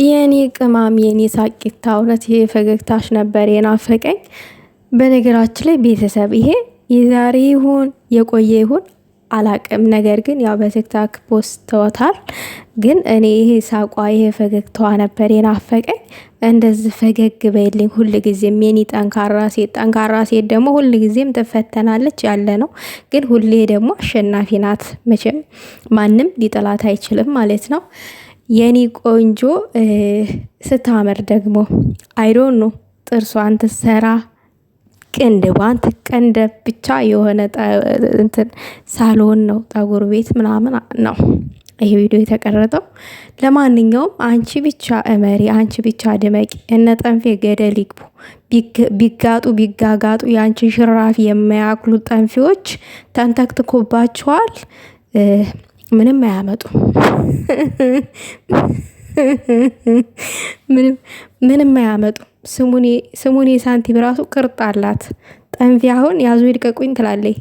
የኔ ቅማም የኔ ሳቂታ እውነት ይሄ ፈገግታሽ ነበር የናፈቀኝ። በነገራችን ላይ ቤተሰብ ይሄ የዛሬ ይሁን የቆየ ይሁን አላቅም፣ ነገር ግን ያው በቲክታክ ፖስት ተወታል። ግን እኔ ይሄ ሳቋ ይሄ ፈገግታዋ ነበር የናፈቀኝ። እንደዚህ ፈገግ በይልኝ ሁል ጊዜም የኔ ጠንካራ ሴት። ጠንካራ ሴት ደግሞ ሁል ጊዜም ትፈተናለች ያለ ነው። ግን ሁሌ ደግሞ አሸናፊ ናት። መቼም ማንም ሊጠላት አይችልም ማለት ነው። የኔ ቆንጆ ስታምር ደግሞ አይዶን ነው ጥርሷን ትሰራ ቅንድቧን ትቀንደብ ብቻ የሆነ እንትን ሳሎን ነው ጠጉር ቤት ምናምን ነው ይሄ ቪዲዮ የተቀረጠው። ለማንኛውም አንቺ ብቻ እመሪ፣ አንቺ ብቻ ድመቂ። እነ ጠንፌ ገደል ይግቡ። ቢጋጡ ቢጋጋጡ የአንቺን ሽራፊ የማያክሉ ጠንፌዎች ተንተክትኮባቸዋል። ምንም አያመጡም። ምንም አያመጡም። ስሙኔ ሳንቲም ራሱ ቅርጥ አላት። ጠንፌ አሁን ያዙ ይልቀቁኝ ትላለች።